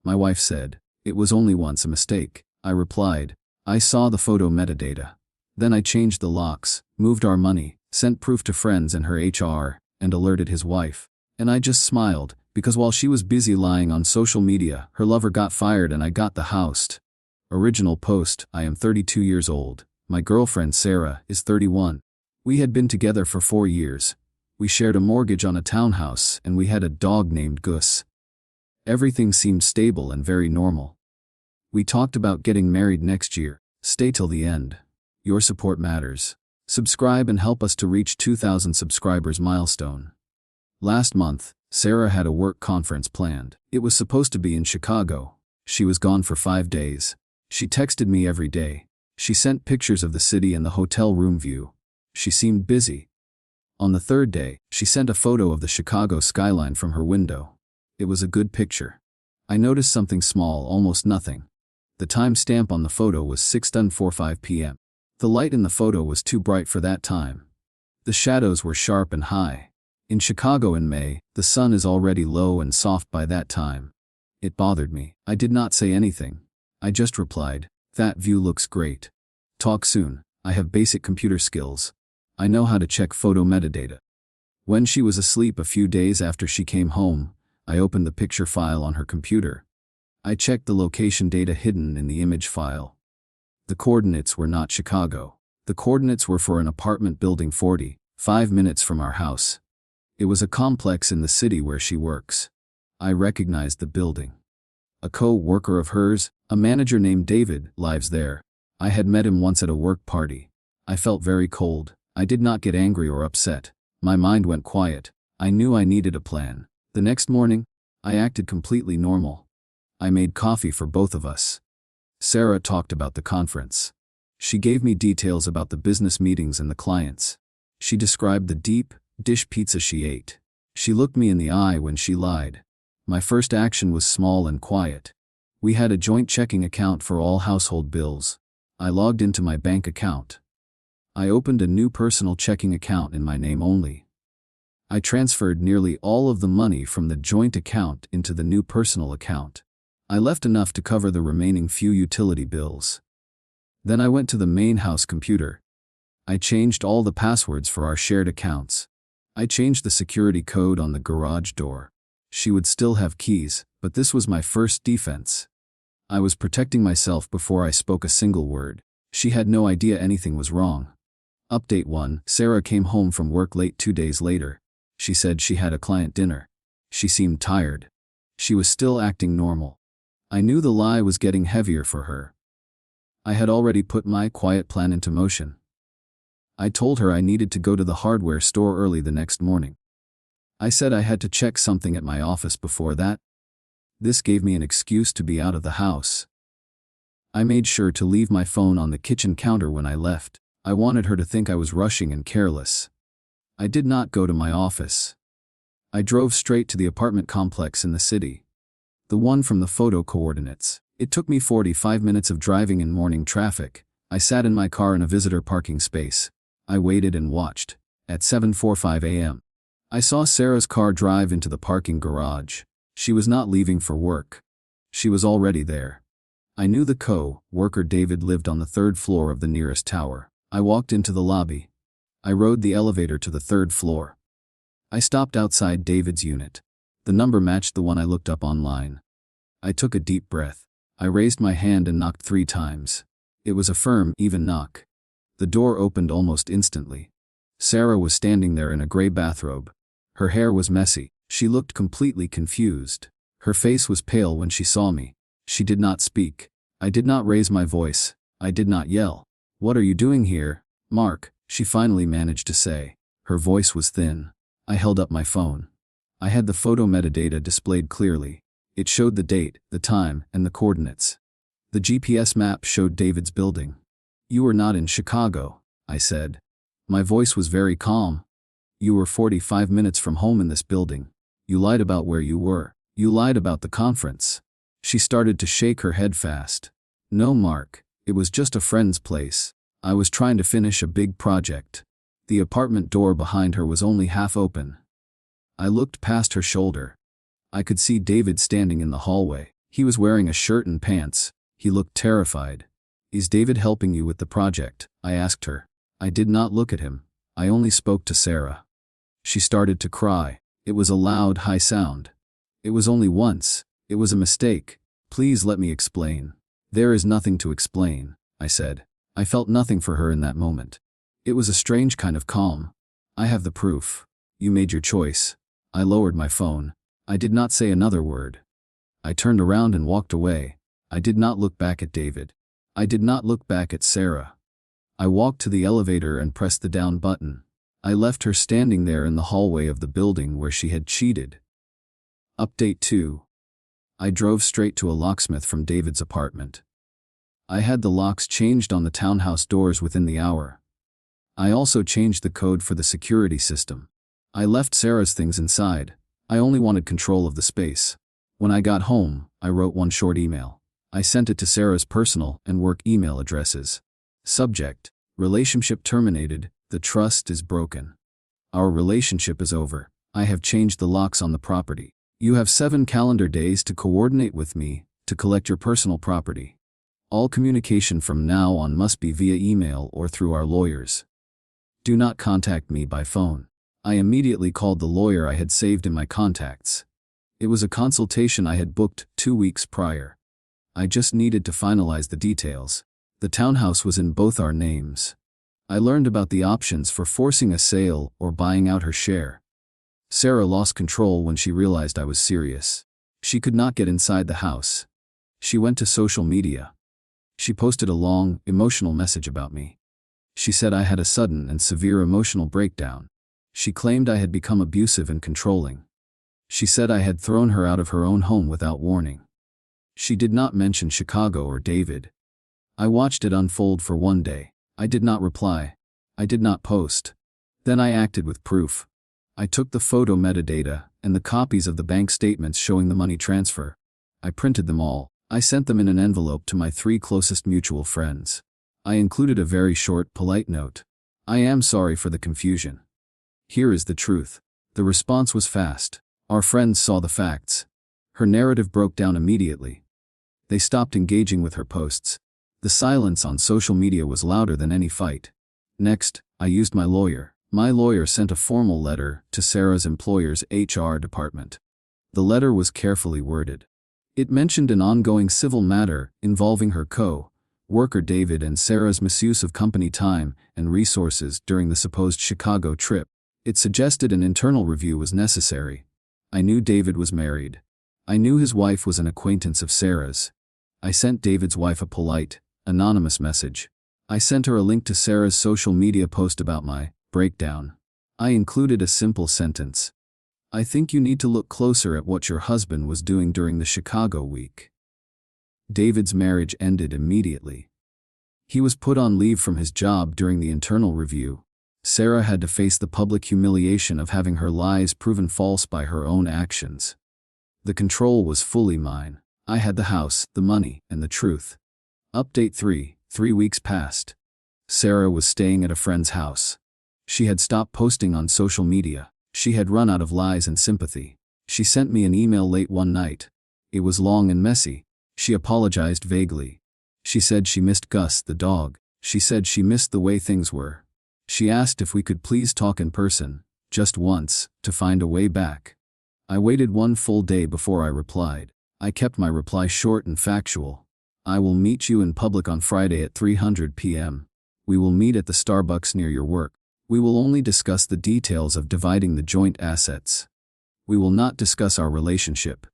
My wife said. It was only once a mistake. I replied. I saw the photo metadata. Then I changed the locks, moved our money, sent proof to friends and her HR, and alerted his wife. And I just smiled, because while she was busy lying on social media, her lover got fired and I got the house. Original post: I am 32 years old. My girlfriend Sarah is 31. We had been together for 4 years. We shared a mortgage on a townhouse and we had a dog named Gus. Everything seemed stable and very normal. We talked about getting married next year. Stay till the end. Your support matters. Subscribe and help us to reach 2,000 subscribers milestone. Last month, Sarah had a work conference planned. It was supposed to be in Chicago. She was gone for 5 days. She texted me every day. She sent pictures of the city and the hotel room view. She seemed busy. On the 3rd day, she sent a photo of the Chicago skyline from her window. It was a good picture. I noticed something small, almost nothing. The time stamp on the photo was 6:45 p.m. The light in the photo was too bright for that time. The shadows were sharp and high. In Chicago in May, the sun is already low and soft by that time. It bothered me. I did not say anything. I just replied, "That view looks great. Talk soon. I have basic computer skills. I know how to check photo metadata." When she was asleep a few days after she came home, I opened the picture file on her computer. I checked the location data hidden in the image file. The coordinates were not Chicago. The coordinates were for an apartment building 45 minutes from our house. It was a complex in the city where she works. I recognized the building. A co-worker of hers, a manager named David, lives there. I had met him once at a work party. I felt very cold. I did not get angry or upset. My mind went quiet. I knew I needed a plan. The next morning, I acted completely normal. I made coffee for both of us. Sarah talked about the conference. She gave me details about the business meetings and the clients. She described the deep dish pizza she ate. She looked me in the eye when she lied. My first action was small and quiet. We had a joint checking account for all household bills. I logged into my bank account. I opened a new personal checking account in my name only. I transferred nearly all of the money from the joint account into the new personal account. I left enough to cover the remaining few utility bills. Then I went to the main house computer. I changed all the passwords for our shared accounts. I changed the security code on the garage door. She would still have keys, but this was my first defense. I was protecting myself before I spoke a single word. She had no idea anything was wrong. Update 1. Sarah came home from work late 2 days later. She said she had a client dinner. She seemed tired. She was still acting normal. I knew the lie was getting heavier for her. I had already put my quiet plan into motion. I told her I needed to go to the hardware store early the next morning. I said I had to check something at my office before that. This gave me an excuse to be out of the house. I made sure to leave my phone on the kitchen counter when I left. I wanted her to think I was rushing and careless. I did not go to my office. I drove straight to the apartment complex in the city. The one from the photo coordinates. It took me 45 minutes of driving in morning traffic. I sat in my car in a visitor parking space. I waited and watched. At 7:45 a.m., I saw Sarah's car drive into the parking garage. She was not leaving for work. She was already there. I knew the co-worker David lived on the 3rd floor of the nearest tower. I walked into the lobby. I rode the elevator to the 3rd floor. I stopped outside David's unit. The number matched the one I looked up online. I took a deep breath. I raised my hand and knocked 3 times. It was a firm, even knock. The door opened almost instantly. Sarah was standing there in a gray bathrobe. Her hair was messy. She looked completely confused. Her face was pale when she saw me. She did not speak. I did not raise my voice. I did not yell. "What are you doing here, Mark?" she finally managed to say. Her voice was thin. I held up my phone. I had the photo metadata displayed clearly. It showed the date, the time, and the coordinates. The GPS map showed David's building. "You were not in Chicago," I said. My voice was very calm. "You were 45 minutes from home in this building. You lied about where you were. You lied about the conference." She started to shake her head fast. "No, Mark, it was just a friend's place. I was trying to finish a big project." The apartment door behind her was only half open. I looked past her shoulder. I could see David standing in the hallway. He was wearing a shirt and pants. He looked terrified. Is David helping you with the project? I asked her. I did not look at him. I only spoke to Sarah. She started to cry. It was a loud, high sound. It was only once. It was a mistake. Please let me explain. There is nothing to explain, I said. I felt nothing for her in that moment. It was a strange kind of calm. I have the proof. You made your choice. I lowered my phone. I did not say another word. I turned around and walked away. I did not look back at David. I did not look back at Sarah. I walked to the elevator and pressed the down button. I left her standing there in the hallway of the building where she had cheated. Update 2. I drove straight to a locksmith from David's apartment. I had the locks changed on the townhouse doors within the hour. I also changed the code for the security system. I left Sarah's things inside. I only wanted control of the space. When I got home, I wrote one short email. I sent it to Sarah's personal and work email addresses. Subject: relationship terminated. The trust is broken. Our relationship is over. I have changed the locks on the property. You have 7 calendar days to coordinate with me to collect your personal property. All communication from now on must be via email or through our lawyers. Do not contact me by phone. I immediately called the lawyer I had saved in my contacts. It was a consultation I had booked 2 weeks prior. I just needed to finalize the details. The townhouse was in both our names. I learned about the options for forcing a sale or buying out her share. Sarah lost control when she realized I was serious. She could not get inside the house. She went to social media. She posted a long, emotional message about me. She said I had a sudden and severe emotional breakdown. She claimed I had become abusive and controlling. She said I had thrown her out of her own home without warning. She did not mention Chicago or David. I watched it unfold for one day. I did not reply. I did not post. Then I acted with proof. I took the photo metadata and the copies of the bank statements showing the money transfer. I printed them all. I sent them in an envelope to my 3 closest mutual friends. I included a very short, polite note. I am sorry for the confusion. Here is the truth. The response was fast. Our friends saw the facts. Her narrative broke down immediately. They stopped engaging with her posts. The silence on social media was louder than any fight. Next, I used my lawyer. My lawyer sent a formal letter to Sarah's employer's HR department. The letter was carefully worded. It mentioned an ongoing civil matter involving her co-worker David and Sarah's misuse of company time and resources during the supposed Chicago trip. It suggested an internal review was necessary. I knew David was married. I knew his wife was an acquaintance of Sarah's. I sent David's wife a polite, anonymous message. I sent her a link to Sarah's social media post about my breakdown. I included a simple sentence. I think you need to look closer at what your husband was doing during the Chicago week. David's marriage ended immediately. He was put on leave from his job during the internal review. Sarah had to face the public humiliation of having her lies proven false by her own actions. The control was fully mine. I had the house, the money, and the truth. Update 3. 3 weeks passed. Sarah was staying at a friend's house. She had stopped posting on social media. She had run out of lies and sympathy. She sent me an email late one night. It was long and messy. She apologized vaguely. She said she missed Gus, the dog. She said she missed the way things were. She asked if we could please talk in person, just once, to find a way back. I waited 1 full day before I replied. I kept my reply short and factual. I will meet you in public on Friday at 3:00 p.m. We will meet at the Starbucks near your work. We will only discuss the details of dividing the joint assets. We will not discuss our relationship.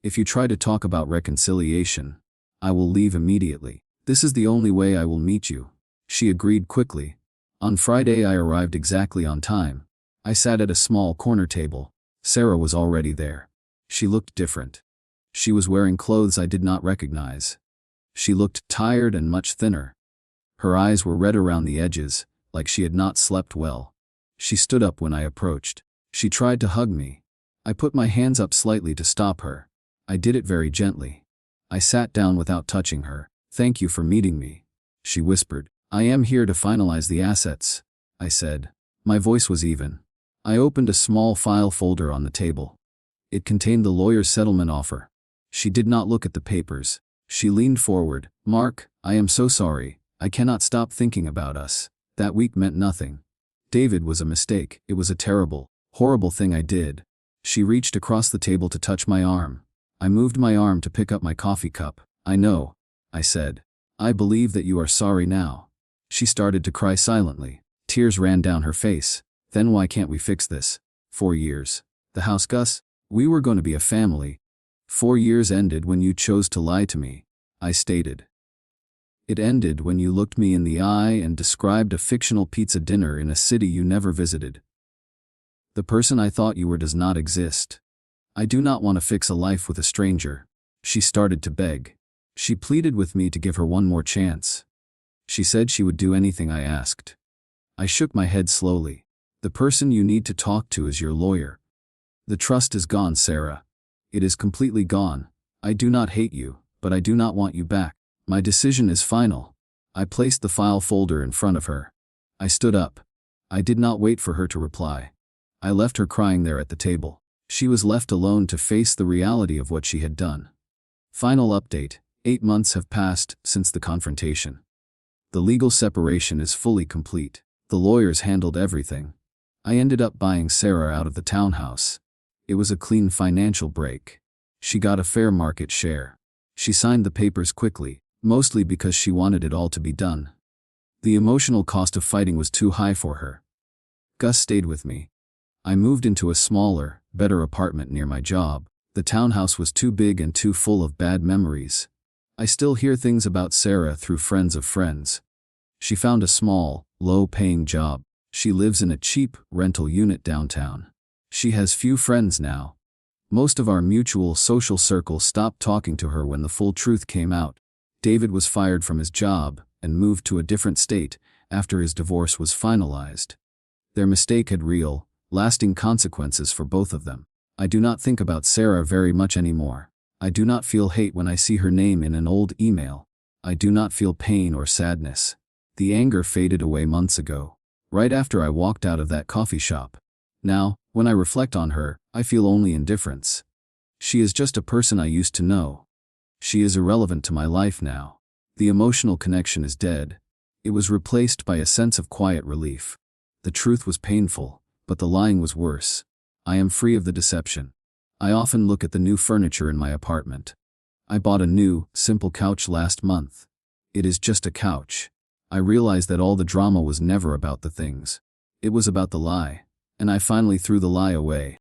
If you try to talk about reconciliation, I will leave immediately. This is the only way I will meet you. She agreed quickly. On Friday I arrived exactly on time. I sat at a small corner table. Sarah was already there. She looked different. She was wearing clothes I did not recognize. She looked tired and much thinner. Her eyes were red around the edges, like she had not slept well. She stood up when I approached. She tried to hug me. I put my hands up slightly to stop her. I did it very gently. I sat down without touching her. Thank you for meeting me, she whispered. I am here to finalize the assets, I said. My voice was even. I opened a small file folder on the table. It contained the lawyer's settlement offer. She did not look at the papers. She leaned forward. Mark, I am so sorry. I cannot stop thinking about us. That week meant nothing. David was a mistake. It was a terrible, horrible thing I did. She reached across the table to touch my arm. I moved my arm to pick up my coffee cup. I know, I said. I believe that you are sorry now. She started to cry silently. Tears ran down her face. Then why can't we fix this? 4 years. The house, Gus? We were going to be a family. 4 years ended when you chose to lie to me, I stated. It ended when you looked me in the eye and described a fictional pizza dinner in a city you never visited. The person I thought you were does not exist. I do not want to fix a life with a stranger. She started to beg. She pleaded with me to give her one more chance. She said she would do anything I asked. I shook my head slowly. The person you need to talk to is your lawyer. The trust is gone, Sarah. It is completely gone. I do not hate you, but I do not want you back. My decision is final. I placed the file folder in front of her. I stood up. I did not wait for her to reply. I left her crying there at the table. She was left alone to face the reality of what she had done. Final update: 8 months have passed since the confrontation. The legal separation is fully complete. The lawyers handled everything. I ended up buying Sarah out of the townhouse. It was a clean financial break. She got a fair market share. She signed the papers quickly, mostly because she wanted it all to be done. The emotional cost of fighting was too high for her. Gus stayed with me. I moved into a smaller, better apartment near my job. The townhouse was too big and too full of bad memories. I still hear things about Sarah through friends of friends. She found a small, low-paying job. She lives in a cheap, rental unit downtown. She has few friends now. Most of our mutual social circle stopped talking to her when the full truth came out. David was fired from his job and moved to a different state after his divorce was finalized. Their mistake had real, lasting consequences for both of them. I do not think about Sarah very much anymore. I do not feel hate when I see her name in an old email. I do not feel pain or sadness. The anger faded away months ago, right after I walked out of that coffee shop. Now, when I reflect on her, I feel only indifference. She is just a person I used to know. She is irrelevant to my life now. The emotional connection is dead. It was replaced by a sense of quiet relief. The truth was painful, but the lying was worse. I am free of the deception. I often look at the new furniture in my apartment. I bought a new, simple couch last month. It is just a couch. I realized that all the drama was never about the things. It was about the lie, and I finally threw the lie away.